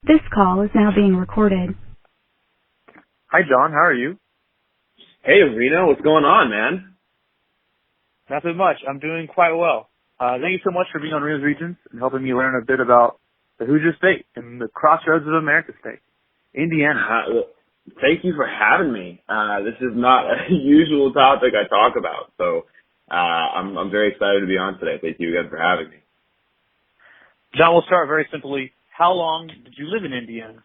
This call is now being recorded. Hi, John. How are you? Hey, Reno. What's going on, man? Nothing much. I'm doing quite well. Thank you so much for being on Reno's Regions and helping me learn a bit about the Hoosier State and the crossroads of America State, Indiana. Thank you for having me. This is not a usual topic I talk about, so I'm very excited to be on today. Thank you again for having me. John, we'll start very simply. How long did you live in Indiana?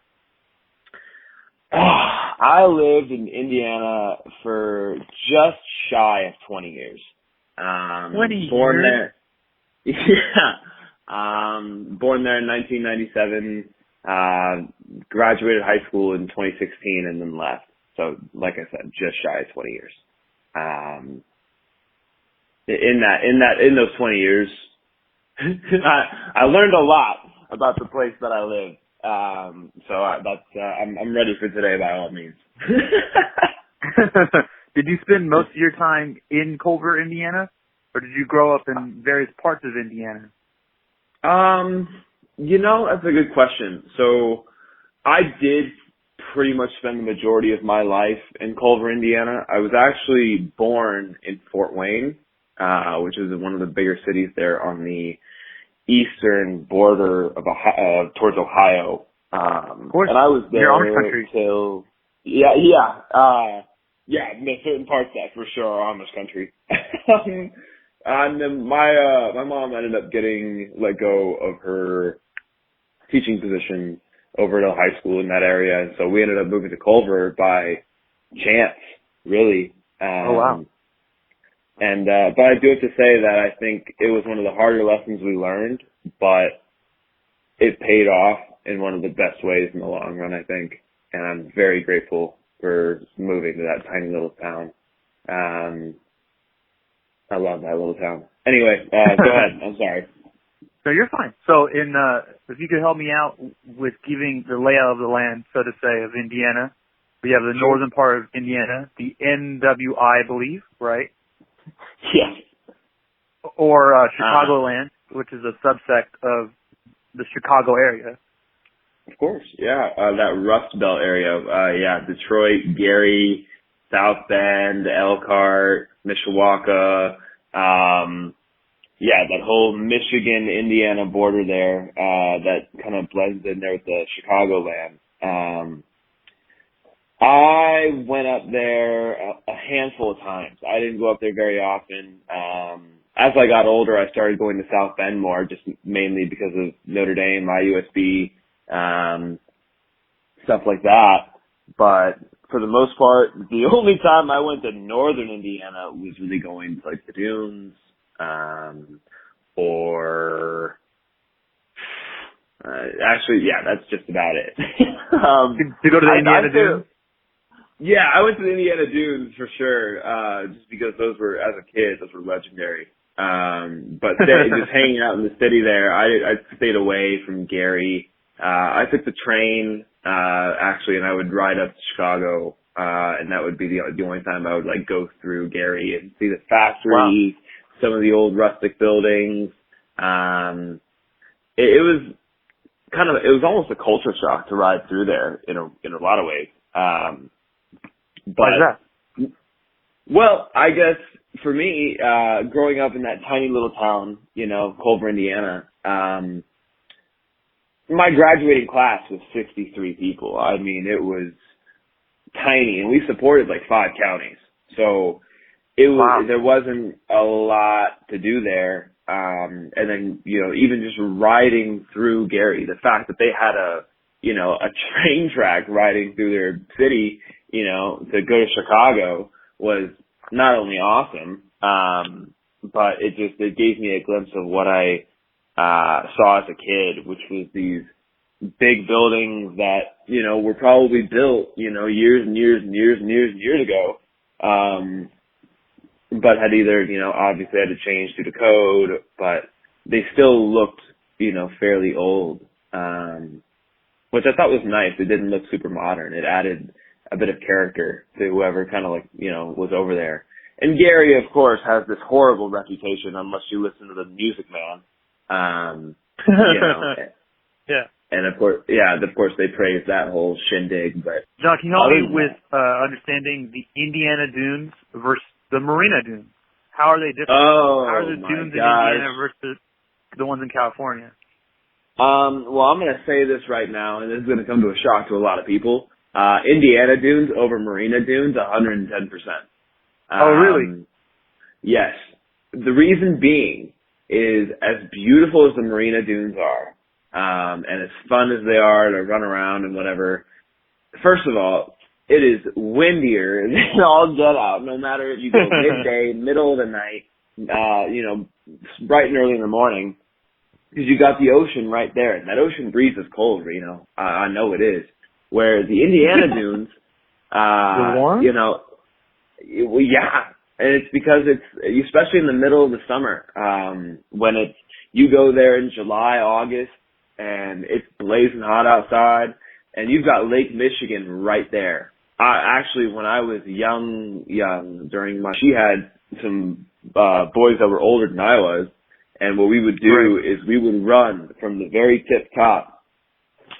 I lived in Indiana for just shy of 20 years. 20 born years? There. Yeah. Born there in 1997. Graduated high school in 2016 and then left. So, like I said, just shy of 20 years. In those 20 years, I learned a lot about the place that I live. I'm ready for today by all means. Did you spend most of your time in Culver, Indiana, or did you grow up in various parts of Indiana? That's a good question. So I did pretty much spend the majority of my life in Culver, Indiana. I was actually born in Fort Wayne, which is one of the bigger cities there on the eastern border of Ohio, towards Ohio. Of course. And I was there Amish country. till certain parts of that for sure are Amish country. And then my mom ended up getting let go of her teaching position over at a high school in that area, and so we ended up moving to Culver by chance, really. Oh wow. And but I do have to say that I think it was one of the harder lessons we learned, but it paid off in one of the best ways in the long run, I think. And I'm very grateful for moving to that tiny little town. I love that little town. Anyway, go ahead. I'm sorry. No, you're fine. So if you could help me out with giving the layout of the land, so to say, of Indiana. We have the northern part of Indiana, the NWI, I believe, right? Yes. Or Chicagoland, which is a subsect of the Chicago area. Of course, yeah. That Rust Belt area. Detroit, Gary, South Bend, Elkhart, Mishawaka. That whole Michigan-Indiana border there, that kind of blends in there with the Chicagoland. I went up there a handful of times. I didn't go up there very often. As I got older, I started going to South Bend more, just mainly because of Notre Dame, IUSB, stuff like that. But for the most part, the only time I went to northern Indiana was really going to like the dunes, that's just about it. To go to the Indiana Dunes? Yeah, I went to the Indiana Dunes for sure, just because those were legendary. But just hanging out in the city there, I stayed away from Gary. I took the train, actually, and I would ride up to Chicago, and that would be the only time I would like go through Gary and see the factories, some of the old rustic buildings. It was almost a culture shock to ride through there in a lot of ways. Why is that? Well, I guess for me, growing up in that tiny little town, Culver, Indiana, my graduating class was 63 people. I mean, it was tiny, and we supported like 5 counties. So there wasn't a lot to do there. And then, even just riding through Gary, the fact that they had a train track riding through their city, to go to Chicago was not only awesome, but it gave me a glimpse of what I saw as a kid, which was these big buildings that, were probably built, years and years and years and years and years ago, but had either, obviously had to change due to code, but they still looked, fairly old, which I thought was nice. It didn't look super modern. It added a bit of character to whoever kind of was over there. And Gary, of course, has this horrible reputation unless you listen to the Music Man. Yeah. And of course they praise that whole shindig. But John, can you help me with understanding the Indiana dunes versus the Marina dunes? How are they different? Oh, how are the dunes in Indiana versus the ones in California? Well, I'm going to say this right now, and this is going to come to a shock to a lot of people. Indiana dunes over Marina dunes, 110%. Oh, really? Yes. The reason being is as beautiful as the Marina dunes are, and as fun as they are to run around and whatever, first of all, it is windier than all get out, no matter if you go midday, middle of the night, bright and early in the morning, because you got the ocean right there. And that ocean breeze is cold, Reno. I know it is. Where the Indiana dunes, warm? Yeah. And it's because it's, especially in the middle of the summer, when you go there in July, August, and it's blazing hot outside, and you've got Lake Michigan right there. Actually, when I was young, she had some boys that were older than I was, and what we would do is we would run from the very tip top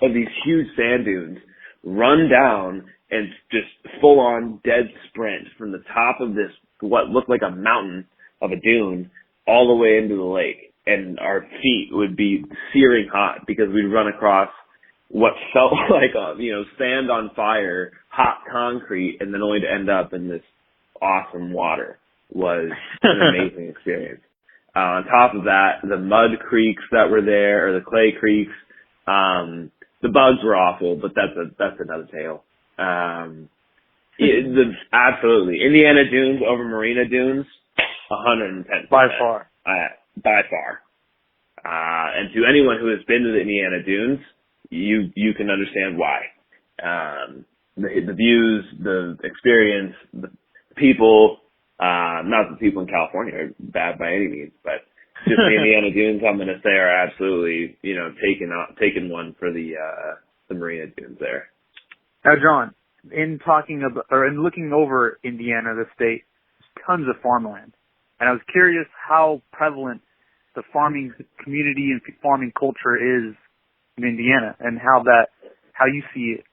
of these huge sand dunes, run down, and just full on dead sprint from the top of this, what looked like a mountain of a dune, all the way into the lake. And our feet would be searing hot because we'd run across what felt like sand on fire, hot concrete, and then only to end up in this awesome water. Was an amazing experience. On top of that, the mud creeks that were there, or the clay creeks, the bugs were awful, but that's another tale. Absolutely. Indiana dunes over Marina dunes, 110%. By far. By far. And to anyone who has been to the Indiana dunes, you can understand why. The views, the experience, the people, not the people in California are bad by any means, but just the Indiana dunes, I'm going to say, are absolutely, taking one for the Marina dunes there. Now, John, in talking about, or in looking over Indiana, the state, there's tons of farmland. And I was curious how prevalent the farming community and farming culture is in Indiana, and how you see it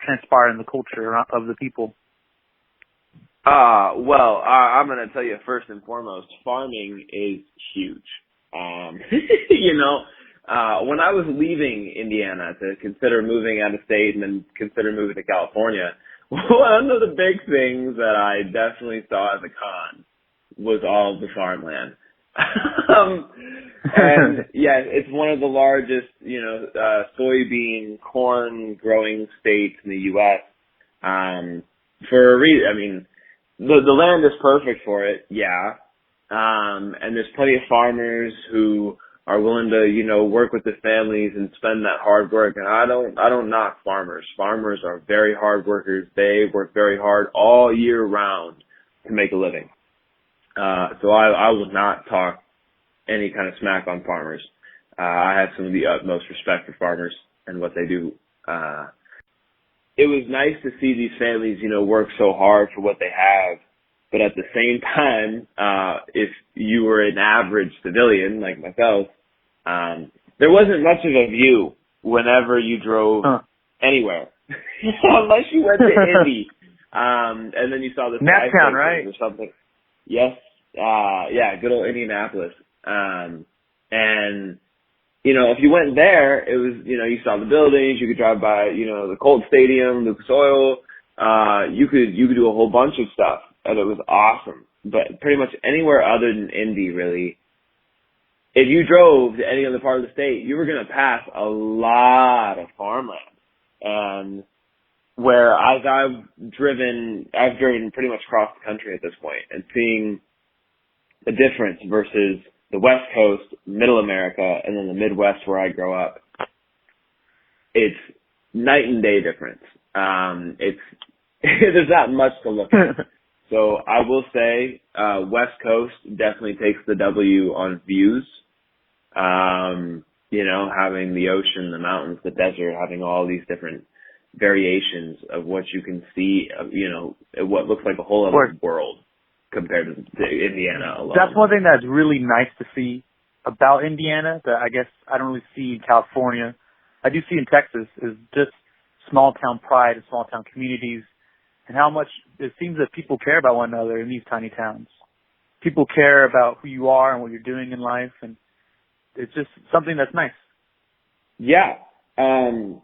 transpire in the culture of the people. Well, I'm going to tell you first and foremost, farming is huge. When I was leaving Indiana to consider moving out of state and then consider moving to California, one of the big things that I definitely saw as a con was all of the farmland. And yeah, it's one of the largest, soybean, corn growing states in the U.S. For a reason. I mean, the land is perfect for it, yeah. And there's plenty of farmers who are willing to, work with their families and spend that hard work. And I don't knock farmers. Farmers are very hard workers. They work very hard all year round to make a living. So I would not talk any kind of smack on farmers. I have some of the utmost respect for farmers and what they do. It was nice to see these families, work so hard for what they have. But at the same time, if you were an average civilian like myself, there wasn't much of a view whenever you drove anywhere, unless you went to Indy, and then you saw the Naptown, right, or something. Yes, good old Indianapolis. And if you went there, it was you saw the buildings, you could drive by the Colt Stadium, Lucas Oil, you could do a whole bunch of stuff. And it was awesome. But pretty much anywhere other than Indy, really, if you drove to any other part of the state, you were going to pass a lot of farmland. And whereas I've driven pretty much across the country at this point, and seeing the difference versus the West Coast, Middle America, and then the Midwest where I grow up, it's night and day difference. There's not much to look at. So I will say, West Coast definitely takes the W on views. Having the ocean, the mountains, the desert, having all these different variations of what you can see, what looks like a whole other world compared to Indiana alone. That's one thing that's really nice to see about Indiana that I guess I don't really see in California. I do see in Texas is just small town pride and small town communities, and how much it seems that people care about one another in these tiny towns. People care about who you are and what you're doing in life, and it's just something that's nice. Yeah. I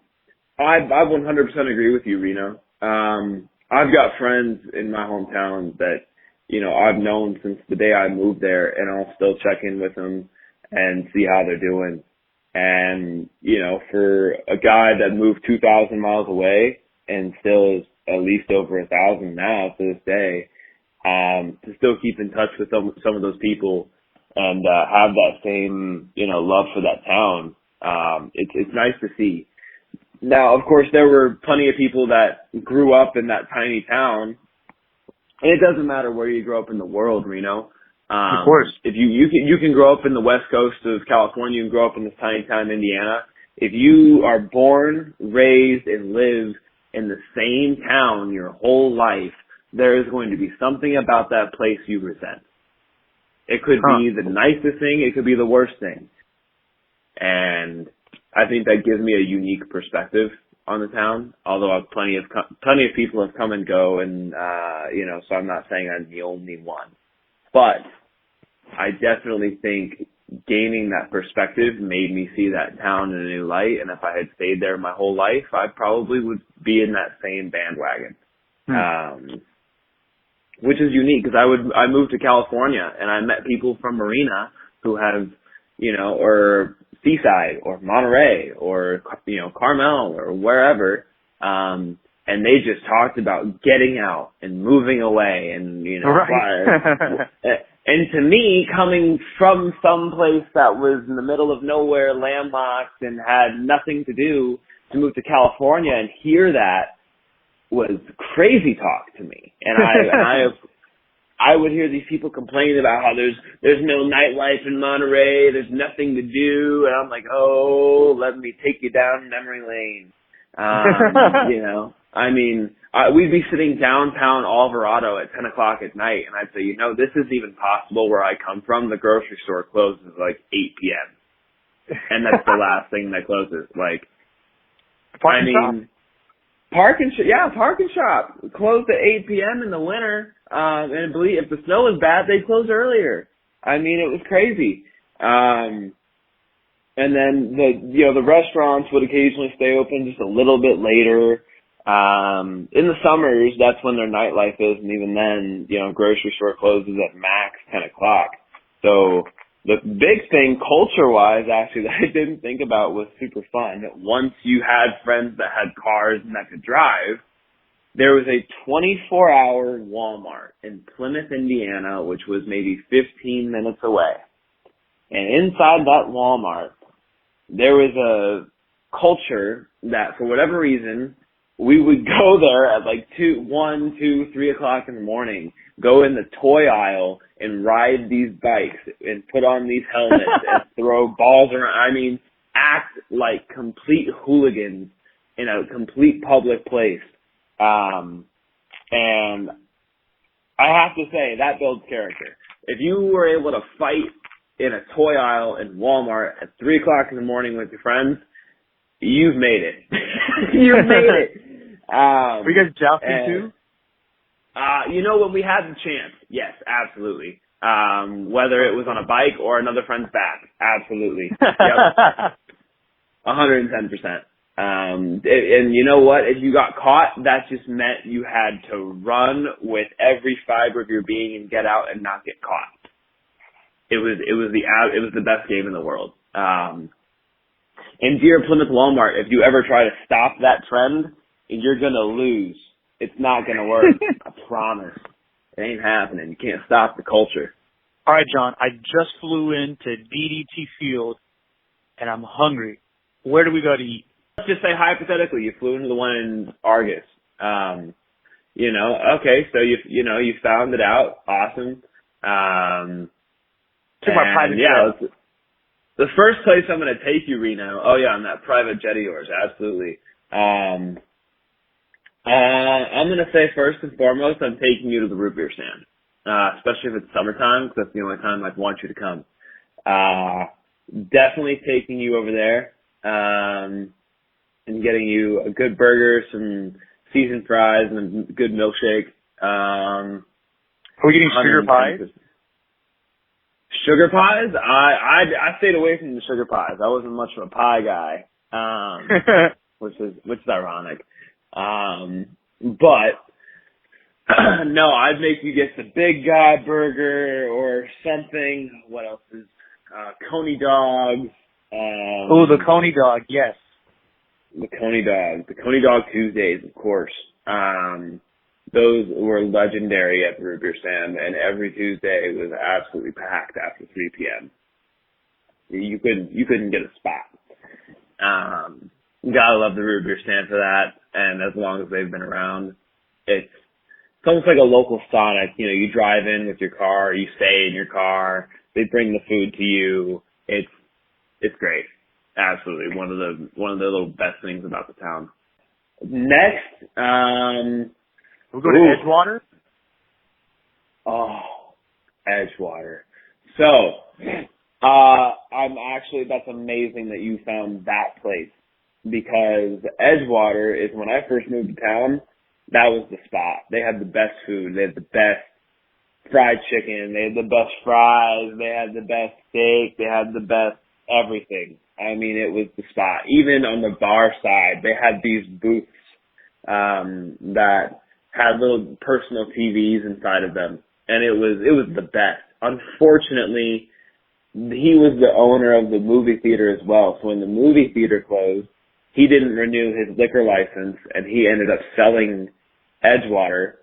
100% agree with you, Reno. I've got friends in my hometown that, I've known since the day I moved there, and I'll still check in with them and see how they're doing. And, for a guy that moved 2,000 miles away and still is at least over 1,000 now to this day, to still keep in touch with some of those people and have that same, love for that town, it's nice to see. Now, of course, there were plenty of people that grew up in that tiny town, and it doesn't matter where you grow up in the world, Reno. Of course. If you can grow up in the west coast of California, you can grow up in this tiny town, Indiana. If you are born, raised, and live in the same town your whole life, there is going to be something about that place you resent. It could be the nicest thing, it could be the worst thing. And I think that gives me a unique perspective on the town, although plenty of people have come and go, and so I'm not saying I'm the only one. But I definitely think gaining that perspective made me see that town in a new light, and if I had stayed there my whole life, I probably would be in that same bandwagon. Which is unique, because I moved to California and I met people from Marina who have, or Seaside or Monterey or, Carmel or wherever, and they just talked about getting out and moving away and, right. And to me, coming from some place that was in the middle of nowhere, landlocked, and had nothing to do, to move to California and hear that was crazy talk to me. And I would hear these people complaining about how there's no nightlife in Monterey, there's nothing to do, and I'm like, oh, let me take you down memory lane. We'd be sitting downtown Alvarado at 10 o'clock at night, and I'd say, this isn't even possible where I come from. The grocery store closes like 8 p.m. And that's the last thing that closes. Park and shop closed at 8 p.m. in the winter. And if the snow was bad, they closed earlier. It was crazy. And then the restaurants would occasionally stay open just a little bit later. In the summers, that's when their nightlife is, and even then, grocery store closes at max 10 o'clock. So the big thing culture-wise, actually, that I didn't think about was super fun. Once you had friends that had cars and that could drive, there was a 24-hour Walmart in Plymouth, Indiana, which was maybe 15 minutes away. And inside that Walmart, there was a culture that, for whatever reason, we would go there at 1, 2, 3 o'clock in the morning, go in the toy aisle and ride these bikes and put on these helmets and throw balls around. Act like complete hooligans in a complete public place. And I have to say, that builds character. If you were able to fight in a toy aisle in Walmart at 3 o'clock in the morning with your friends, you've made it. You've made it. Were you guys jousting too? When we had the chance, yes, absolutely. Whether it was on a bike or another friend's back, absolutely. Yep. 110%. And you know what? If you got caught, that just meant you had to run with every fiber of your being and get out and not get caught. It was the best game in the world. And dear Plymouth Walmart, if you ever try to stop that trend, you're gonna lose. It's not gonna work. I promise. It ain't happening. You can't stop the culture. All right, John. I just flew into DDT Field, and I'm hungry. Where do we go to eat? Let's just say hypothetically, you flew into the one in Argus. Okay, so you found it out. Awesome. Took my private jet. The first place I'm going to take you, Reno. Oh yeah, on that private jet of yours, absolutely. I'm going to say first and foremost, I'm taking you to the root beer stand, especially if it's summertime, because that's the only time I'd want you to come. Definitely taking you over there. and getting you a good burger, some seasoned fries, and a good milkshake. Are we getting sugar pies? Sugar pies? I stayed away from the sugar pies. I wasn't much of a pie guy, which is ironic. But no, I'd make you get the big guy burger or something. What else is Coney dogs? The Coney dog, yes. The Coney Dog Tuesdays, of course. Those were legendary at the Root Beer Stand, and every Tuesday was absolutely packed after 3 p.m. You couldn't get a spot. Gotta love the Root Beer Stand for that, and as long as they've been around, it's almost like a local Sonic. You know, you drive in with your car, you stay in your car, they bring the food to you. It's great. Absolutely. One of the little best things about the town. Next, we'll go to Edgewater. Oh, Edgewater. So, that's amazing that you found that place, because Edgewater is, when I first moved to town, that was the spot. They had the best food. They had the best fried chicken. They had the best fries. They had the best steak. They had the best everything. I mean, it was the spot. Even on the bar side, they had these booths that had little personal TVs inside of them, and it was the best. Unfortunately, he was the owner of the movie theater as well, so when the movie theater closed, he didn't renew his liquor license, and he ended up selling Edgewater.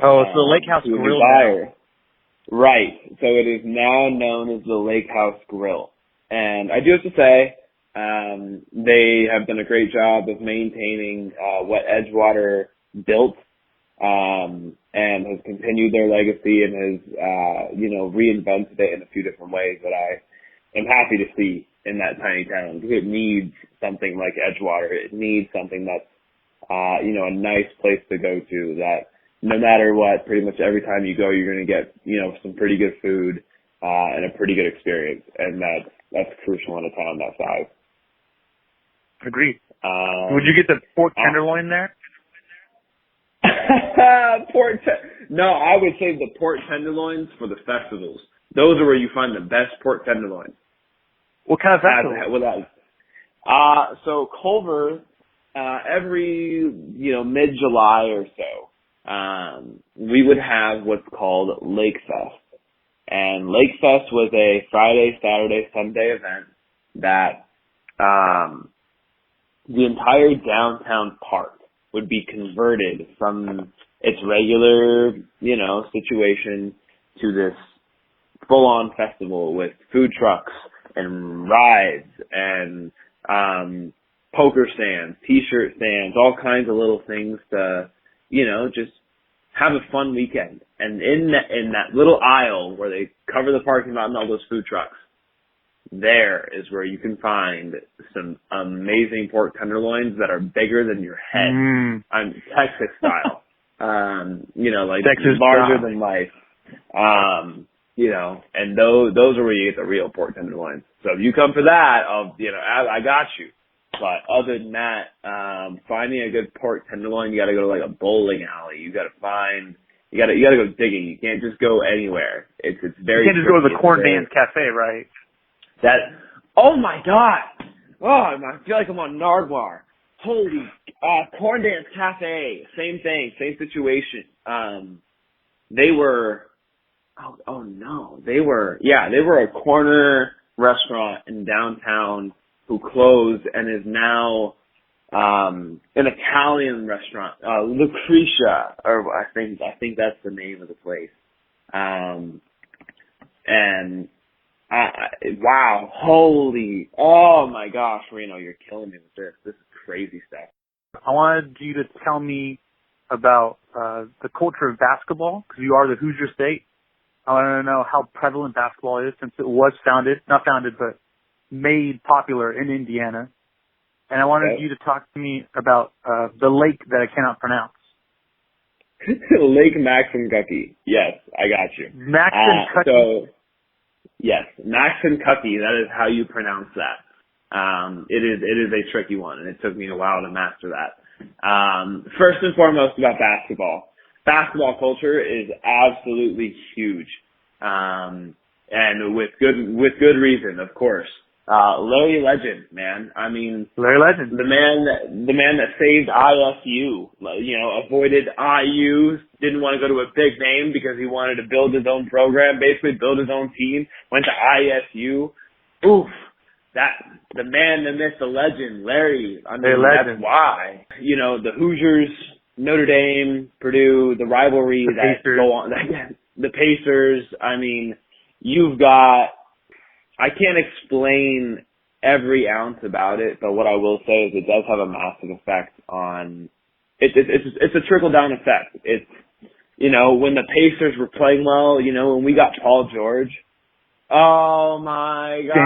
Oh, it's the Lake House Grill now. Right. So it is now known as the Lake House Grill. And I do have to say, they have done a great job of maintaining what Edgewater built, and has continued their legacy and has, reinvented it in a few different ways that I am happy to see in that tiny town. Because it needs something like Edgewater. It needs something that's, a nice place to go to, that no matter what, pretty much every time you go, you're going to get, some pretty good food, and a pretty good experience. And that's crucial in a town that size. Agreed. Would you get the pork tenderloin there? No, I would save the pork tenderloins for the festivals. Those are where you find the best pork tenderloins. What kind of festival? So Culver, every, mid-July or so, we would have what's called Lake Fest. And Lake Fest was a Friday, Saturday, Sunday event that the entire downtown park would be converted from its regular, situation to this full-on festival with food trucks and rides and poker stands, T-shirt stands, all kinds of little things to, just have a fun weekend. And in that little aisle where they cover the parking lot and all those food trucks, there is where you can find some amazing pork tenderloins that are bigger than your head. I'm Texas style. Like Texas larger style. than life. And those are where you get the real pork tenderloins. So if you come for that, I got you. But other than that, finding a good pork tenderloin, you gotta go to like a bowling alley. You gotta go digging. You can't just go anywhere. It's very. You can't just go to the Corn Dance Cafe, right? Oh my God! Oh, I feel like I'm on Nardwar. Holy, Corn Dance Cafe. Same thing, same situation. They were, they were a corner restaurant in downtown who closed and is now an Italian restaurant, Lucretia, or I think that's the name of the place. Wow, oh my gosh, Reno, you're killing me with this. This is crazy stuff. I wanted you to tell me about the culture of basketball, because you are the Hoosier State. I want to know how prevalent basketball is, since it was not founded, but made popular in Indiana. And I wanted you to talk to me about the lake that I cannot pronounce. Lake Maxinkuckee. Yes, I got you. Maxinkuckee. Yes, Maxinkuckee. That is how you pronounce that. It is a tricky one, and it took me a while to master that. First and foremost about basketball. Basketball culture is absolutely huge. And with good reason, of course. Larry Legend, man. I mean, Larry Legend, the man that saved ISU, avoided IU, didn't want to go to a big name because he wanted to build his own program, basically build his own team, went to ISU. Oof. The man, the myth, the legend, Larry. I mean, that's why. The Hoosiers, Notre Dame, Purdue, the rivalry that go on, the Pacers. I mean, you've got, I can't explain every ounce about it, but what I will say is it does have a massive effect on, it's a trickle down effect. It's, when the Pacers were playing well, when we got Paul George, oh my God.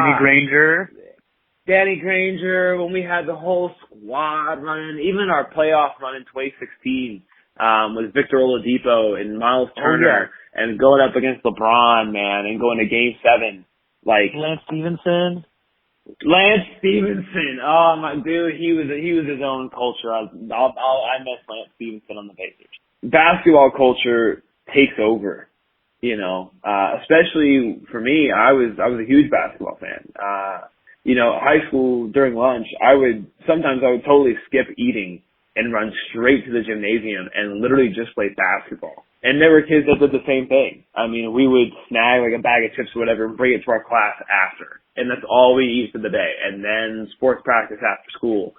Danny Granger, when we had the whole squad running, even our playoff run in 2016, with Victor Oladipo and Miles Turner and going up against LeBron, man, and going to Game 7. Like Lance Stevenson. Oh my dude, he was his own culture. I miss Lance Stevenson on the Pacers. Basketball culture takes over, especially for me. I was a huge basketball fan. High school during lunch, I would totally skip eating and run straight to the gymnasium and literally just play basketball. And there were kids that did the same thing. I mean, we would snag like a bag of chips or whatever and bring it to our class after. And that's all we eat for the day. And then sports practice after school.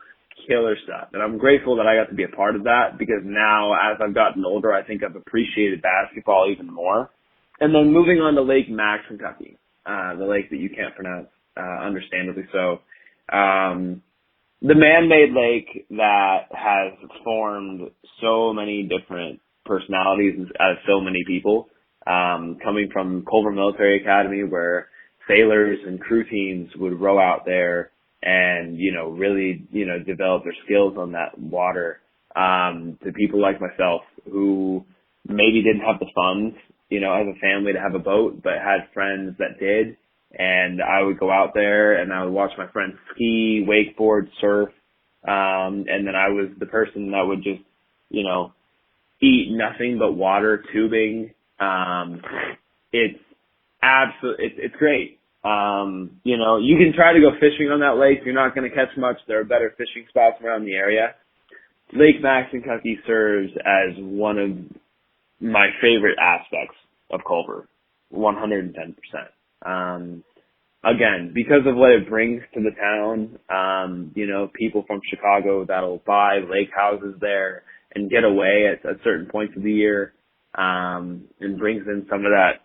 Killer stuff. And I'm grateful that I got to be a part of that because now as I've gotten older, I think I've appreciated basketball even more. And then moving on to Lake Max, Kentucky, the lake that you can't pronounce, understandably so. The man-made lake that has formed so many different personalities out of so many people, coming from Culver Military Academy where sailors and crew teams would row out there and, really, develop their skills on that water, to people like myself who maybe didn't have the funds, as a family to have a boat, but had friends that did. And I would go out there and I would watch my friends ski, wakeboard, surf. And then I was the person that would just, eat nothing but water, tubing. It's great. You can try to go fishing on that lake. You're not going to catch much. There are better fishing spots around the area. Lake Max, Kentucky serves as one of my favorite aspects of Culver, 110%. Again, because of what it brings to the town, people from Chicago that'll buy lake houses there and get away at certain points of the year, and brings in some of that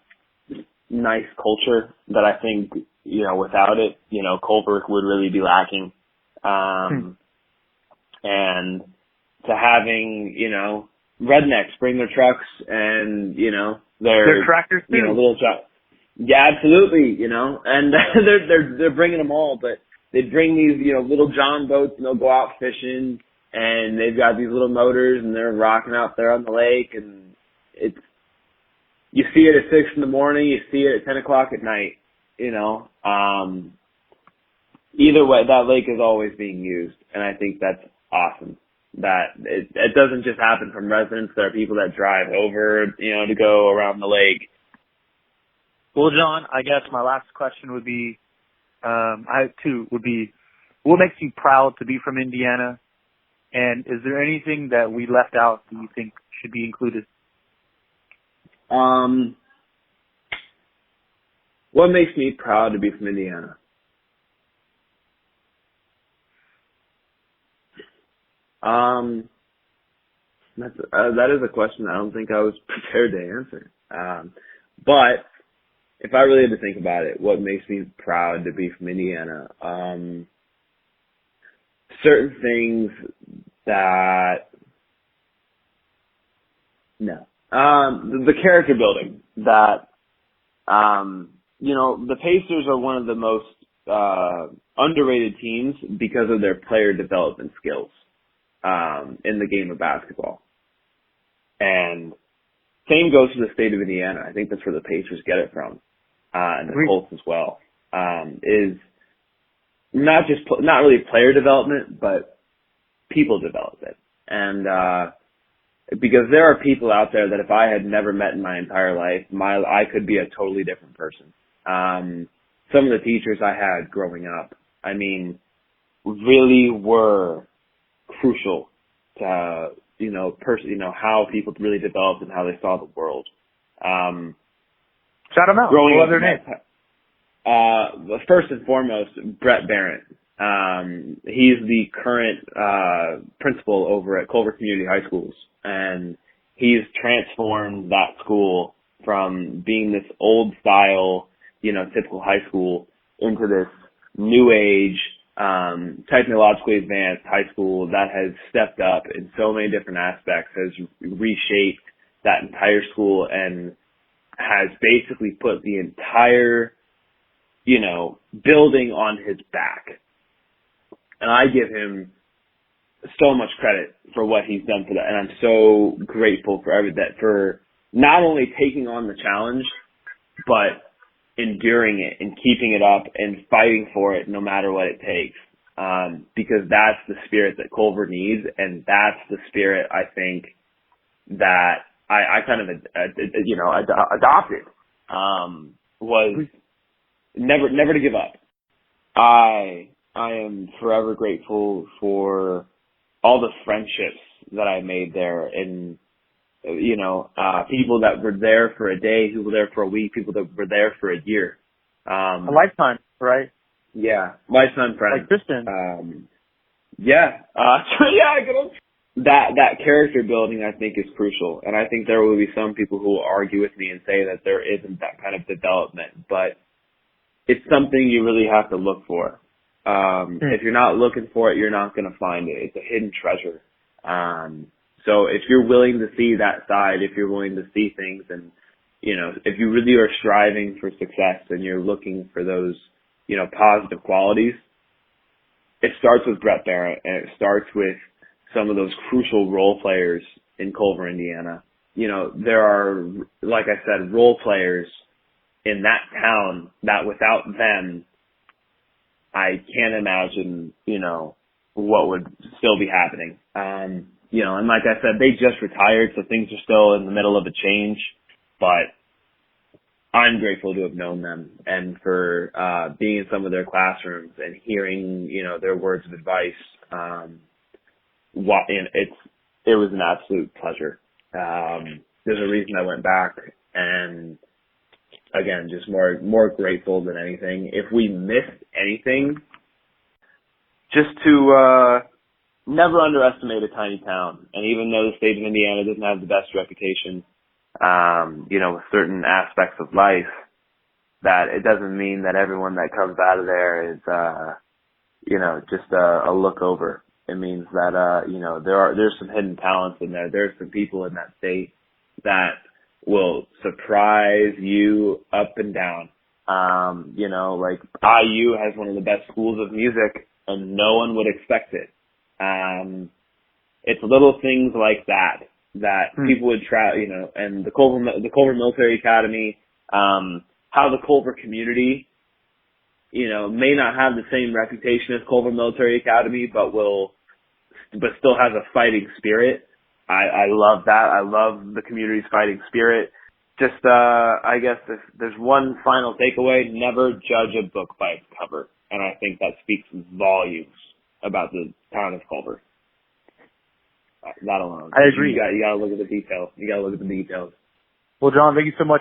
nice culture that I think, without it, Culver would really be lacking. And to having, rednecks bring their trucks and, their tractors too. Little trucks. Yeah, absolutely, and they're bringing them all, but they bring these, little John boats and they'll go out fishing and they've got these little motors and they're rocking out there on the lake and you see it at 6 a.m, you see it at 10 o'clock at night, either way, that lake is always being used. And I think that's awesome that it doesn't just happen from residents. There are people that drive over, to go around the lake. Well, John, I guess my last question would be, what makes you proud to be from Indiana? And is there anything that we left out that you think should be included? What makes me proud to be from Indiana? That is a question I don't think I was prepared to answer. But if I really had to think about it, what makes me proud to be from Indiana? Certain things that, the character building that, the Pacers are one of the most underrated teams because of their player development skills in the game of basketball. And same goes to the state of Indiana. I think that's where the Pacers get it from, and the Colts as well. Is not really player development, but people development. And because there are people out there that if I had never met in my entire life, I could be a totally different person. Some of the teachers I had growing up, I mean, really were crucial to how people really developed and how they saw the world. Shout them out. What was their name? First and foremost, Brett Barrett. He's the current principal over at Culver Community High Schools, and he's transformed that school from being this old style, typical high school into this new age, technologically advanced high school that has stepped up in so many different aspects, has reshaped that entire school, and has basically put the entire, building on his back. And I give him so much credit for what he's done for that. And I'm so grateful for not only taking on the challenge, but enduring it and keeping it up and fighting for it no matter what it takes. Because that's the spirit that Culver needs. And that's the spirit I think that I kind of, adopted, was never to give up. I am forever grateful for all the friendships that I made there, and people that were there for a day, people were there for a week, people that were there for a year. A lifetime, right? Yeah, lifetime friends. Like Kristen. Good old. That character building, I think, is crucial, and I think there will be some people who will argue with me and say that there isn't that kind of development, but it's something you really have to look for. If you're not looking for it, you're not going to find it. It's a hidden treasure. So if you're willing to see that side, if you're willing to see things, and if you really are striving for success and you're looking for those, positive qualities, it starts with Brett Barrett, and it starts with some of those crucial role players in Culver, Indiana. There are, like I said, role players in that town that without them, I can't imagine, what would still be happening. And like I said, they just retired, so things are still in the middle of a change, but I'm grateful to have known them and for being in some of their classrooms and hearing, their words of advice. It was an absolute pleasure. There's a reason I went back, and again, just more grateful than anything. If we missed anything, just to never underestimate a tiny town. And even though the state of Indiana doesn't have the best reputation, with certain aspects of life, that it doesn't mean that everyone that comes out of there is, just a look over. It means that, there's some hidden talents in there. There's some people in that state that will surprise you up and down. Like IU has one of the best schools of music, and no one would expect it. It's little things like that people would try, and the Culver Military Academy, how the Culver community, may not have the same reputation as Culver Military Academy, but still has a fighting spirit. I love that. I love the community's fighting spirit. Just, I guess if there's one final takeaway, never judge a book by its cover. And I think that speaks volumes about the town of Culver. That alone. I agree. You gotta look at the details. You gotta look at the details. Well, John, thank you so much